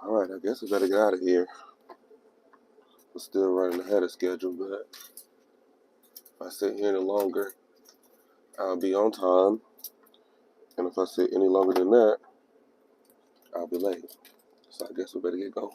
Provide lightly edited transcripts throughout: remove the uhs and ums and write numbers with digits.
Alright, I guess we better get out of here. We're still running ahead of schedule, but if I sit here any longer, I'll be on time. And if I sit any longer than that, I'll be late. So I guess we better get going.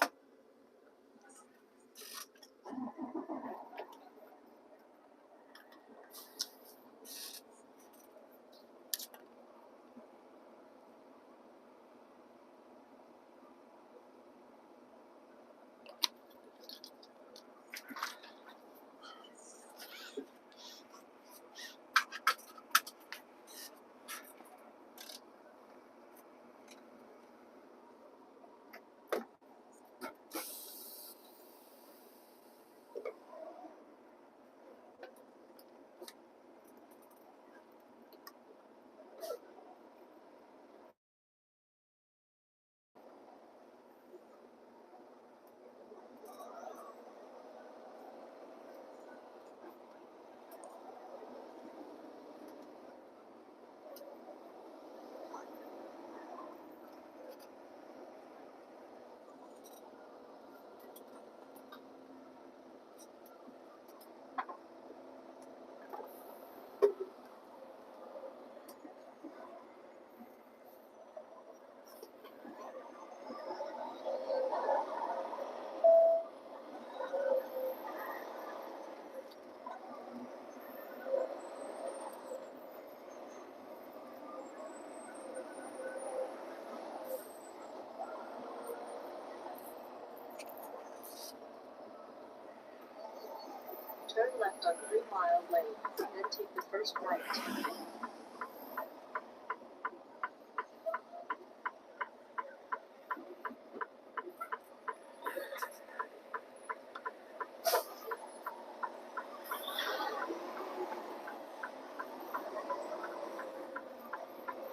Turn left on 3 Mile Lane, then take the first right.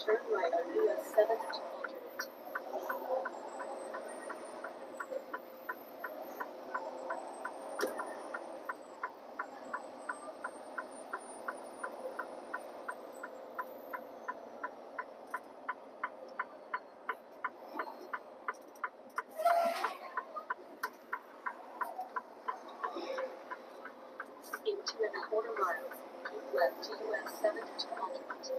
Turn right on US 7 to alternate. In 2.25 miles, keep left to US 7 to alternate.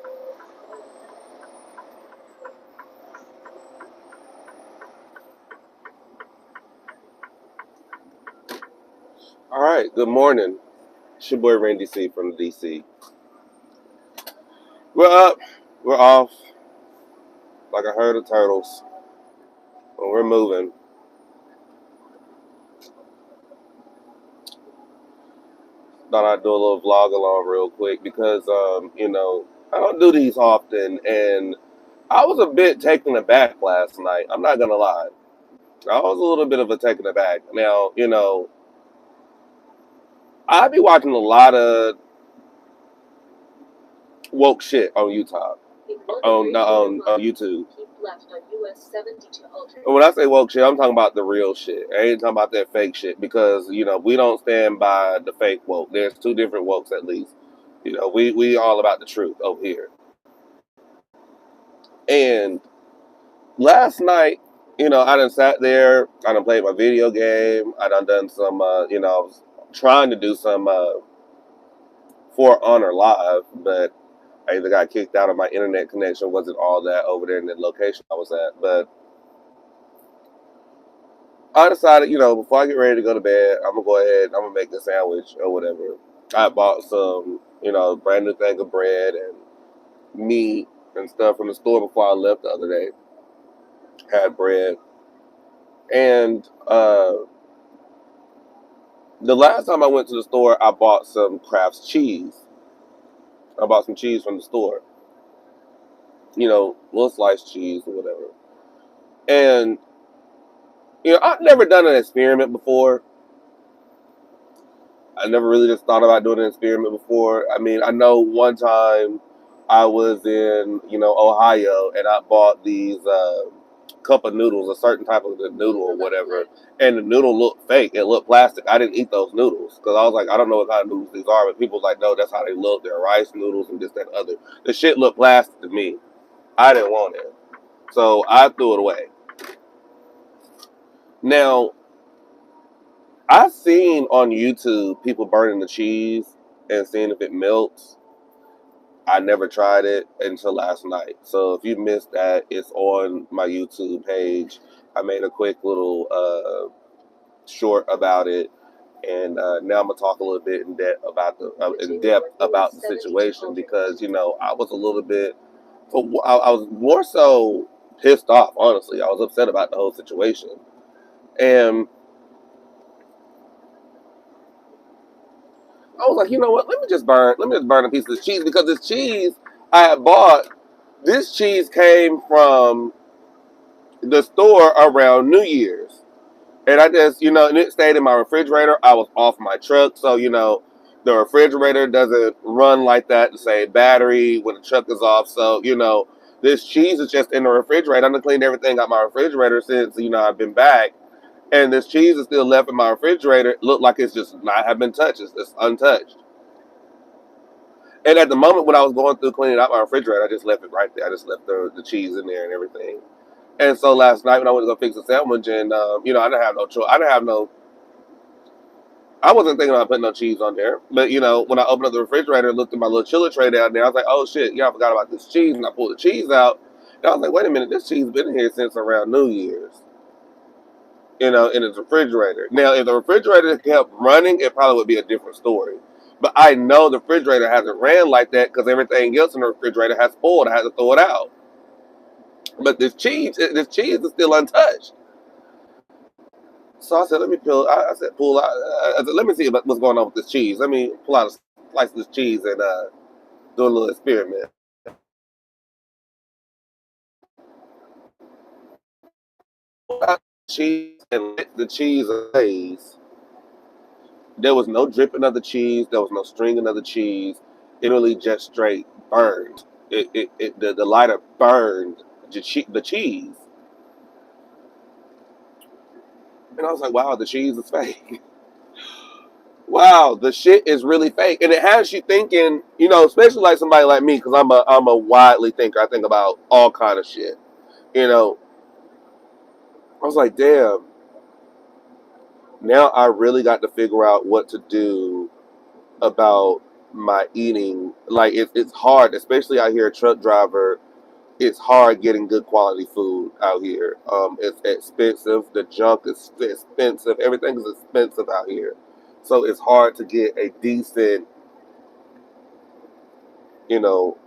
Alright, good morning. It's your boy Randy C from the DC. We're up. We're off. Like a herd of turtles. But we're moving. Thought I'd do a little vlog along real quick because, I don't do these often. And I was a bit taken aback last night. I'm not going to lie. I was a little bit of a taken aback. Now, I be watching a lot of woke shit on YouTube. On YouTube. Keep left on US 70 to alternate. And when I say woke shit, I'm talking about the real shit. I ain't talking about that fake shit because, we don't stand by the fake woke. There's two different wokes at least. We all about the truth over here. And last night, I done sat there, I done played my video game, I done some, I was trying to do some For Honor Live, but I either got kicked out or my internet connection wasn't all that over there in the location I was at. But I decided, before I get ready to go to bed, I'm going to go ahead, I'm going to make a sandwich or whatever. I bought some, brand new thing of bread and meat and stuff from the store before I left the other day. Had bread. And the last time I went to the store, I bought some Kraft's cheese. I bought some cheese from the store. Little sliced cheese or whatever. And, I've never done an experiment before. I never really just thought about doing an experiment before. I mean, I know one time I was in, Ohio, and I bought these cup of noodles, a certain type of the noodle or whatever, and the noodle looked fake. It looked plastic. I didn't eat those noodles because I was like, I don't know what kind of noodles these are, but people was like, no, that's how they look. They're rice noodles and this, that, and other. The shit looked plastic to me. I didn't want it. So I threw it away. Now, I've seen on YouTube people burning the cheese and seeing if it melts. I never tried it until last night. So if you missed that, it's on my YouTube page. I made a quick little short about it, and now I'm gonna talk a little bit in depth about the situation because I was a little bit, I was more so pissed off. Honestly, I was upset about the whole situation, and I was like, you know what? Let me just burn a piece of this cheese because this cheese I had bought. This cheese came from the store around New Year's. And I just, and it stayed in my refrigerator. I was off my truck. So, the refrigerator doesn't run like that to say battery when the truck is off. So, this cheese is just in the refrigerator. I done cleaned everything out my refrigerator since, I've been back. And this cheese is still left in my refrigerator. It looked like it's just not have been touched. It's untouched. And at the moment when I was going through cleaning out my refrigerator, I just left it right there. I just left the cheese in there and everything. And so last night when I went to go fix a sandwich, and I didn't have no choice. I didn't have no. I wasn't thinking about putting no cheese on there. But when I opened up the refrigerator and looked at my little chiller tray down there, I was like, oh shit, I forgot about this cheese, and I pulled the cheese out. And I was like, wait a minute, this cheese been here since around New Year's. In its refrigerator. Now, if the refrigerator kept running, it probably would be a different story. But I know the refrigerator hasn't ran like that because everything else in the refrigerator has spoiled. I had to throw it out. But this cheese is still untouched. So I said, let me pull. I said, pull out. I said, let me see what's going on with this cheese. Let me pull out a slice of this cheese and do a little experiment. Pull out the cheese and let the cheese glaze. There was no dripping of the cheese. There was no stringing of the cheese. It really just straight burned. The lighter burned the cheese. And I was like, wow, the cheese is fake. Wow, the shit is really fake, and it has you thinking, especially like somebody like me, because I'm a widely thinker. I think about all kind of shit. You know, I was like, damn. Now I really got to figure out what to do about my eating. Like it's hard, especially out here, a truck driver. It's hard getting good quality food out here. It's expensive. The junk is expensive. Everything is expensive out here, so it's hard to get a decent, you know,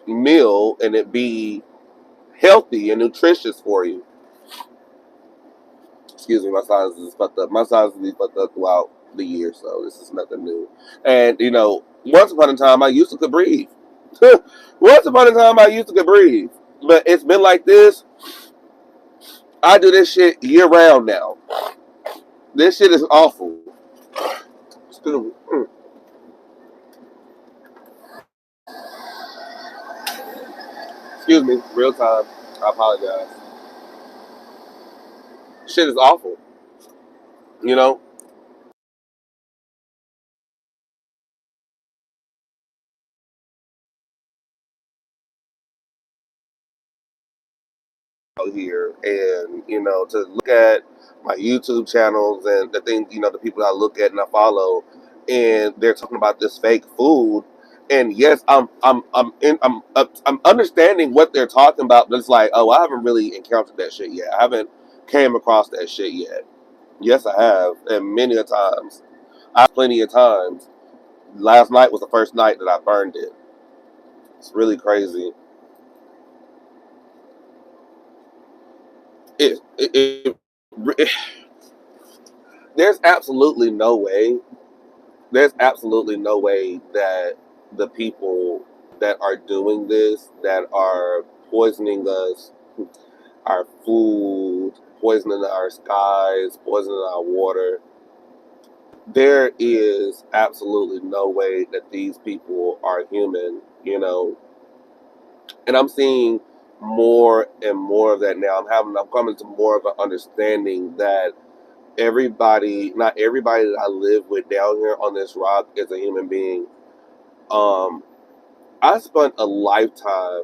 meal and it be healthy and nutritious for you. Excuse me, my sinus is fucked up. My sinus is fucked up throughout the year, so this is nothing new. And once upon a time I used to could breathe. Once upon a time I used to could breathe, but it's been like this. I do this shit year round now. This shit is awful. Excuse me, real time. I apologize. Shit is awful. You know, out here, and to look at my YouTube channels and the things, the people I look at and I follow, and they're talking about this fake food. And yes, I'm understanding what they're talking about, but it's like, oh, I haven't really encountered that shit yet. I haven't came across that shit yet. Yes, I have, and many a times. I plenty of times. Last night was the first night that I burned it. It's really crazy. It, it, it, it there's absolutely no way. There's absolutely no way that the people that are doing this, that are poisoning us, our food, poisoning our skies, poisoning our water, there is absolutely no way that these people are human. And I'm seeing more and more of that now. I'm coming to more of an understanding that not everybody that I live with down here on this rock is a human being. Um, I spent a lifetime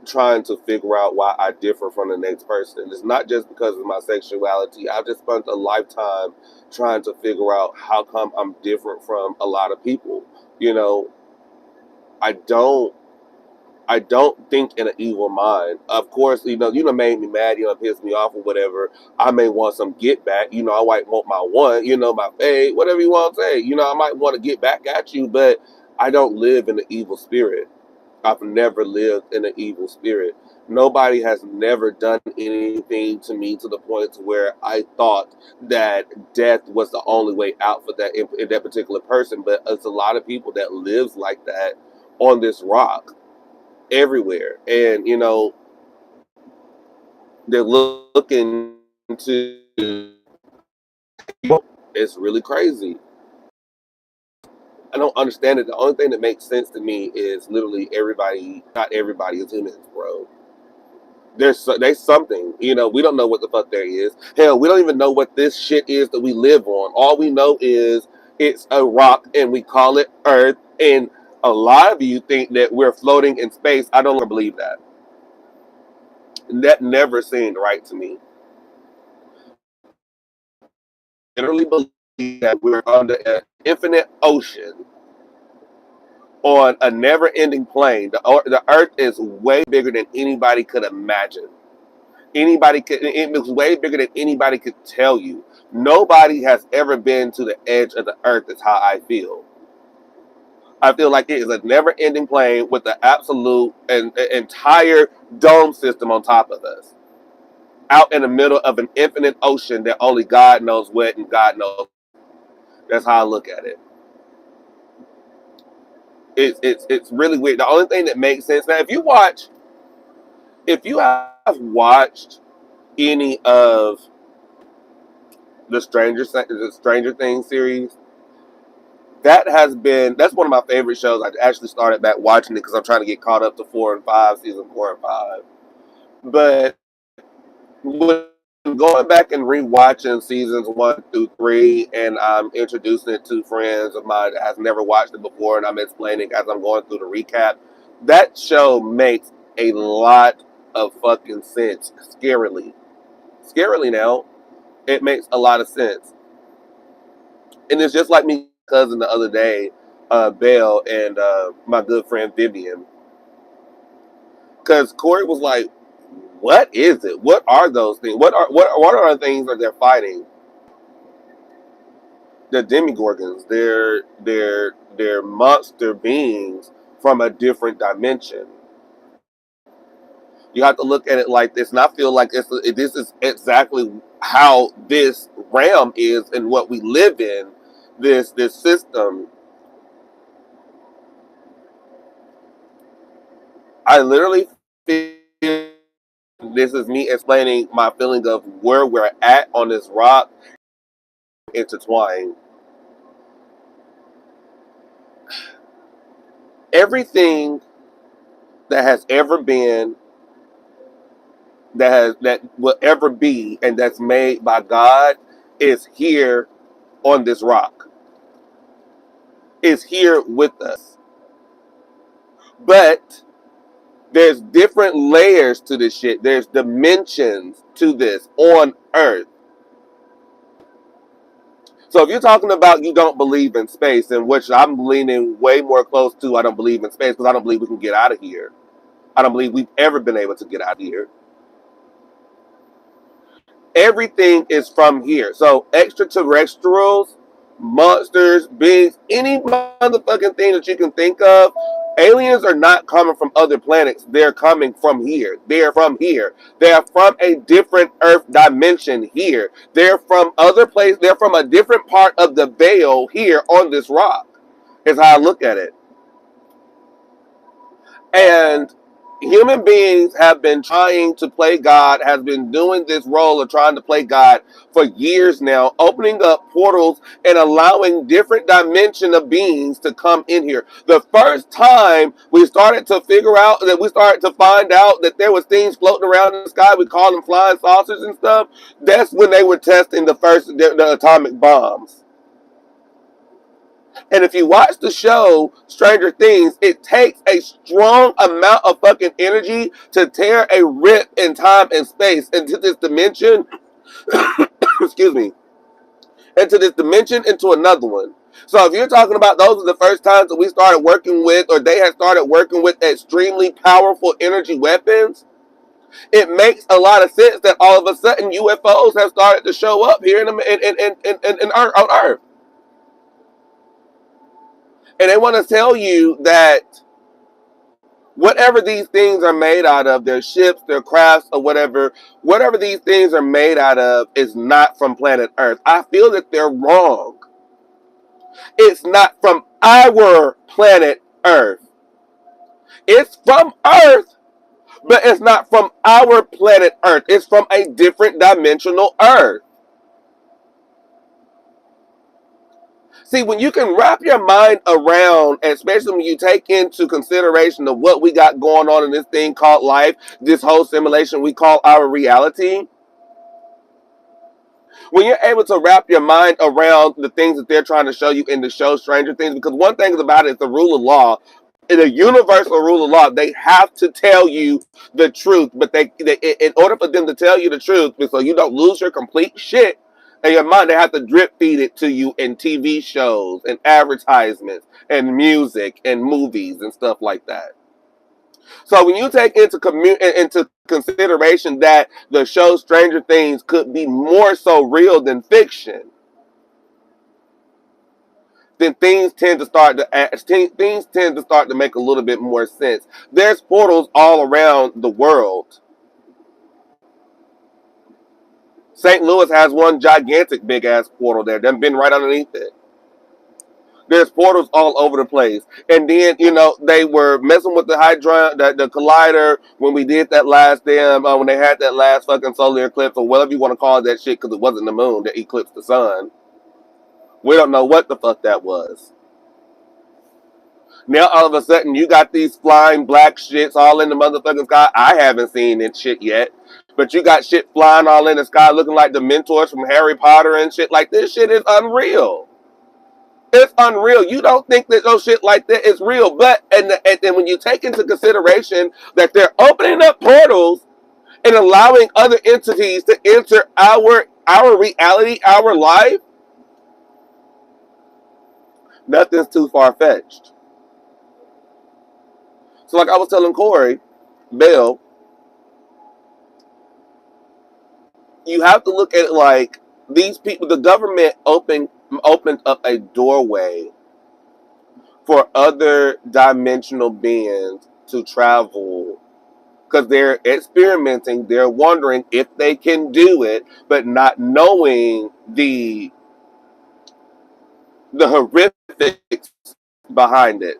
trying to figure out why I differ from the next person. It's not just because of my sexuality. I've just spent a lifetime trying to figure out how come I'm different from a lot of people. You know, I don't I don't think in an evil mind. Of course, you know, made me mad, pissed me off or whatever. I may want some get back. I might want my one, my fade, whatever you want to say. I might want to get back at you, but I don't live in an evil spirit. I've never lived in an evil spirit. Nobody has never done anything to me to the point to where I thought that death was the only way out for in that particular person. But it's a lot of people that lives like that on this rock everywhere, and they're looking to. It's really crazy. I don't understand it. The only thing that makes sense to me is literally everybody. Not everybody is humans, bro. There's something. We don't know what the fuck there is. Hell, we don't even know what this shit is that we live on. All we know is it's a rock and we call it Earth. And a lot of you think that we're floating in space. I don't believe that. That never seemed right to me. I generally believe that we're under an infinite ocean on a never-ending plane. The Earth is way bigger than anybody could imagine. It was way bigger than anybody could tell you. Nobody has ever been to the edge of the Earth. Is how I feel. I feel like it is a never-ending plane with the absolute and entire dome system on top of us, out in the middle of an infinite ocean that only God knows what and God knows. That's how I look at it. It's really weird. The only thing that makes sense now, if you have watched any of the Stranger Things series, that's one of my favorite shows. I actually started back watching it because I'm trying to get caught up to season 4 and 5. But when going back and rewatching seasons 1 through 3, and I'm introducing it to friends of mine that has never watched it before, and I'm explaining as I'm going through the recap, that show makes a lot of fucking sense. Scarily now, it makes a lot of sense, and it's just like me cousin the other day, Belle, and my good friend Vivian, because Corey was like, "What is it? What are those things? What are the things that they're fighting?" The Demigorgons. They're monster beings from a different dimension. You have to look at it like this, and I feel like this is exactly how this realm is and what we live in. This system. I literally feel this is me explaining my feeling of where we're at on this rock intertwined. Everything that has ever been, that will ever be, and that's made by God is here on this rock. Is here with us. But there's different layers to this shit. There's dimensions to this on Earth. So if you're talking about you don't believe in space, in which I'm leaning way more close to, I don't believe in space because I don't believe we can get out of here. I don't believe we've ever been able to get out of here. Everything is from here. So extraterrestrials, monsters, beings, any motherfucking thing that you can think of, aliens are not coming from other planets. They're coming from here. They're from here. They're from a different Earth dimension here. They're from other places. They're from a different part of the veil here on this rock. Is how I look at it. And human beings have been trying to play God, has been doing this role of trying to play God for years now, opening up portals and allowing different dimension of beings to come in here. The first time we started to find out that there was things floating around in the sky, we call them flying saucers and stuff, that's when they were testing the atomic bombs. And if you watch the show Stranger Things, it takes a strong amount of fucking energy to tear a rip in time and space into this dimension. Excuse me. Into this dimension, into another one. So if you're talking about those are the first times that we started working with, or they had started working with extremely powerful energy weapons, it makes a lot of sense that all of a sudden UFOs have started to show up here on Earth. And they want to tell you that whatever these things are made out of, their ships, their crafts, or whatever these things are made out of is not from planet Earth. I feel that they're wrong. It's not from our planet Earth. It's from Earth, but it's not from our planet Earth. It's from a different dimensional Earth. See, when you can wrap your mind around, especially when you take into consideration of what we got going on in this thing called life, this whole simulation we call our reality, when you're able to wrap your mind around the things that they're trying to show you in the show Stranger Things, because one thing about it is the rule of law, in a universal rule of law, they have to tell you the truth, but they in order for them to tell you the truth, so you don't lose your complete shit in your mind, they have to drip feed it to you in TV shows and advertisements and music and movies and stuff like that. So when you take into consideration that the show Stranger Things could be more so real than fiction, then things tend to start to make a little bit more sense. There's portals all around the world. St. Louis has one gigantic big ass portal there. They've been right underneath it. There's portals all over the place. And then, they were messing with the collider when we did that last when they had that last fucking solar eclipse, or whatever you want to call that shit, because it wasn't the moon that eclipsed the sun. We don't know what the fuck that was. Now, all of a sudden, you got these flying black shits all in the motherfucking sky. I haven't seen that shit yet. But you got shit flying all in the sky looking like the mentors from Harry Potter and shit. Like, this shit is unreal. It's unreal. You don't think that those shit like that is real. But, and then when you take into consideration that they're opening up portals and allowing other entities to enter our reality, our life, nothing's too far-fetched. So like I was telling Corey Bell, you have to look at it like these people, the government opened up a doorway for other dimensional beings to travel, because they're experimenting, they're wondering if they can do it, but not knowing the horrifics behind it.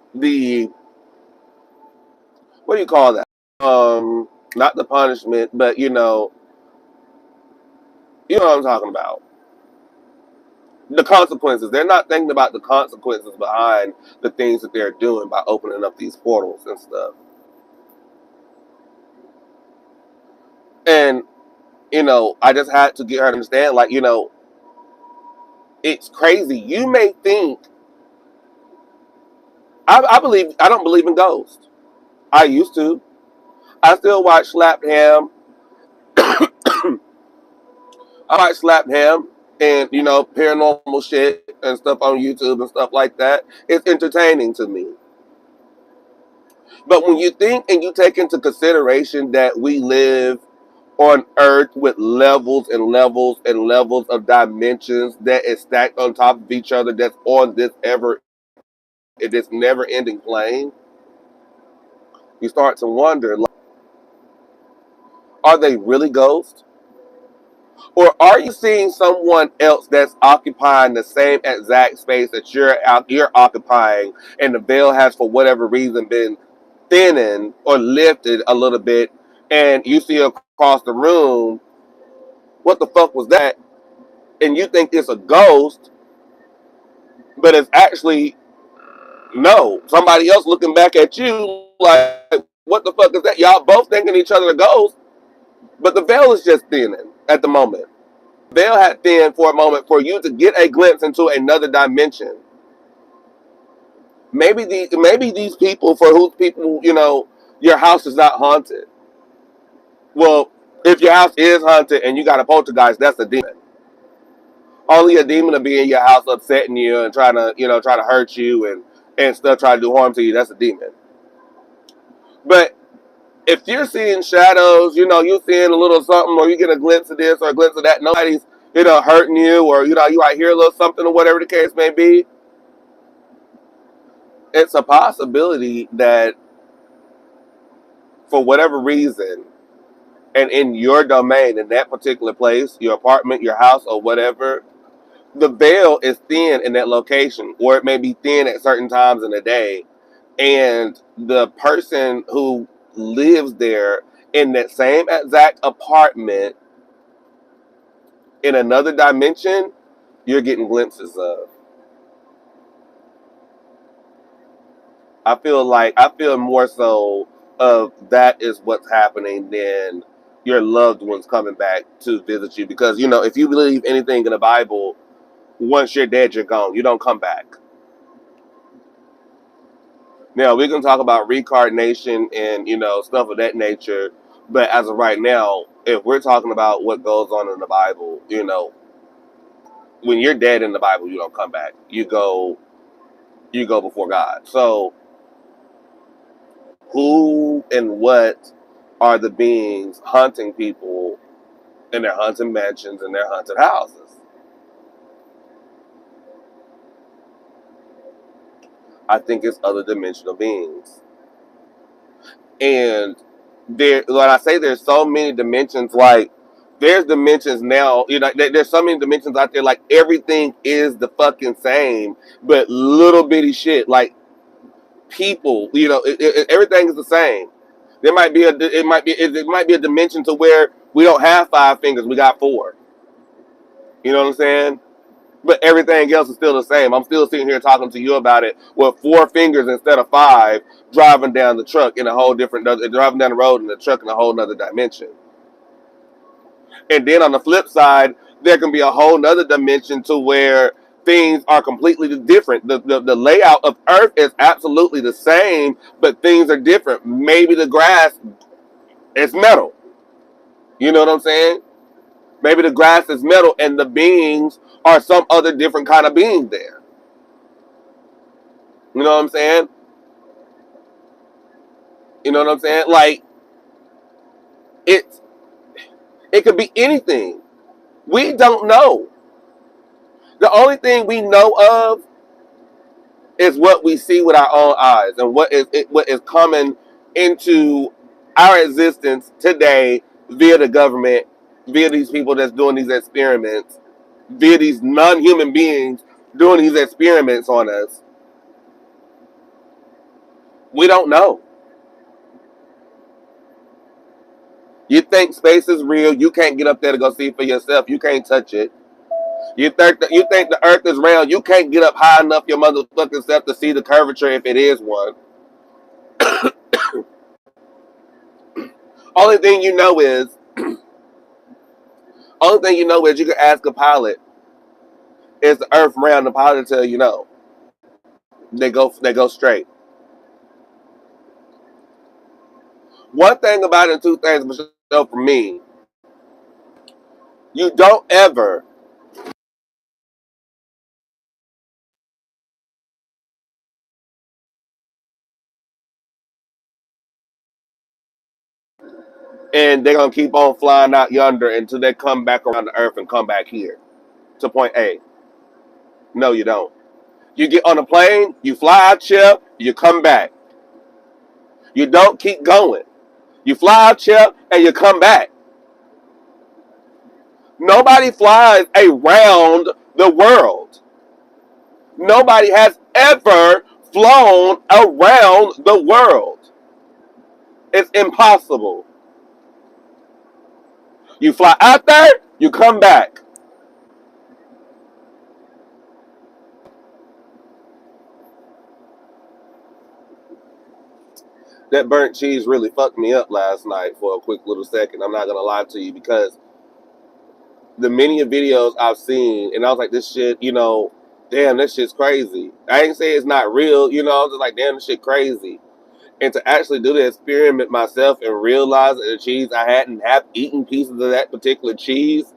What do you call that? Not the punishment, but you know what I'm talking about. The consequences. They're not thinking about the consequences behind the things that they're doing by opening up these portals and stuff. And, I just had to get her to understand, like, it's crazy. You may think, I don't believe in ghosts. I used to. I still watch Slapped Ham. I watch Slapped Ham and, paranormal shit and stuff on YouTube and stuff like that. It's entertaining to me. But when you think and you take into consideration that we live on Earth with levels and levels and levels of dimensions that is stacked on top of each other, that's on this never-ending plane, you start to wonder, like, are they really ghosts? Or are you seeing someone else that's occupying the same exact space that you're occupying, and the veil has, for whatever reason, been thinning or lifted a little bit, and you see across the room, what the fuck was that? And you think it's a ghost, but it's actually, no, somebody else looking back at you like, what the fuck is that? Y'all both thinking each other a ghost, but the veil is just thinning at the moment. The veil had thinned for a moment for you to get a glimpse into another dimension. Maybe these people for whose people, your house is not haunted. Well, if your house is haunted and you got a poltergeist, that's a demon. Only a demon will be in your house upsetting you and trying to hurt you and stuff, trying to do harm to you. That's a demon. But if you're seeing shadows, you're seeing a little something, or you get a glimpse of this or a glimpse of that, nobody's, hurting you, or, you might hear a little something or whatever the case may be, it's a possibility that for whatever reason, and in your domain, in that particular place, your apartment, your house, or whatever, the veil is thin in that location, or it may be thin at certain times in the day. And the person who lives there in that same exact apartment in another dimension, you're getting glimpses of. I feel more so of that is what's happening than your loved ones coming back to visit you. Because, if you believe anything in the Bible, once you're dead, you're gone. You don't come back. Now, we can talk about reincarnation and, stuff of that nature. But as of right now, if we're talking about what goes on in the Bible, when you're dead in the Bible, you don't come back. You go before God. So who and what are the beings hunting people in their haunted mansions and their haunted houses? I think it's other dimensional beings. And when I say there's so many dimensions, like there's dimensions now, there's so many dimensions out there, like everything is the fucking same, but little bitty shit, like people, everything is the same. It might be a dimension to where we don't have 5 fingers, we got 4. You know what I'm saying? But everything else is still the same. I'm still sitting here talking to you about it with 4 fingers instead of 5, driving down the truck in a whole different, driving down the road in the truck in a whole nother dimension. And then on the flip side, there can be a whole nother dimension to where things are completely different. The layout of Earth is absolutely the same, but things are different. Maybe the grass is metal. You know what I'm saying? Maybe the grass is metal and the beings are some other different kind of being there. You know what I'm saying? You know what I'm saying? Like, it could be anything. We don't know. The only thing we know of is what we see with our own eyes and what is coming into our existence today via the government, via these people that's doing these experiments, via these non-human beings doing these experiments on us. We don't know. You think space is real, you can't get up there to go see it for yourself. You can't touch it. You think the earth is round, you can't get up high enough your motherfucking self to see the curvature if it is one. Only thing you know is you can ask a pilot, is the earth round? The pilot will tell you no. They go straight. One thing about it, 2 things, Michelle, for me, you don't ever and they're gonna keep on flying out yonder until they come back around the earth and come back here to point A. No, you don't. You get on a plane, you fly out here, you come back. You don't keep going. You fly out here and you come back. Nobody flies around the world. Nobody has ever flown around the world. It's impossible. You fly out there, you come back. That burnt cheese really fucked me up last night for a quick little second. I'm not gonna lie to you, because the many videos I've seen, and I was like, this shit, damn, this shit's crazy. I ain't say it's not real, you know. I'm just like, damn, this shit crazy. And to actually do the experiment myself and realize that the cheese I hadn't half eaten pieces of that particular cheese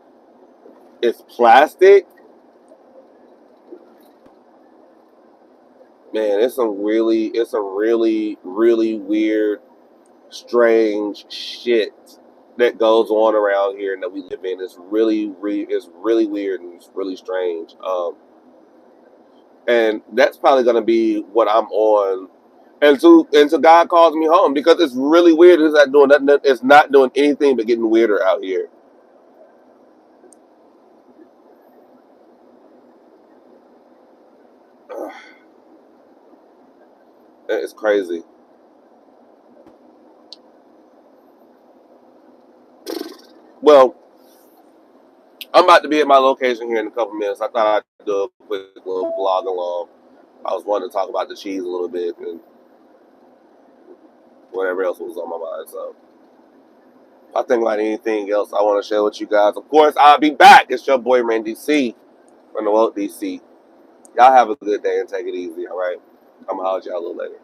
is plastic. Man, it's a really weird, strange shit that goes on around here and that we live in. It's really weird and it's really strange. And that's probably gonna be what I'm on until God calls me home because it's really weird. It's not doing nothing. It's not doing anything but getting weirder out here. It's crazy. Well, I'm about to be at my location here in a couple minutes. I thought I'd do a quick little vlog along. I was wanting to talk about the cheese a little bit and whatever else was on my mind. So if I think about anything else I want to share with you guys, of course, I'll be back. It's your boy Randy C from the World DC. Y'all have a good day and take it easy, all right? I'm going to holler at y'all a little later.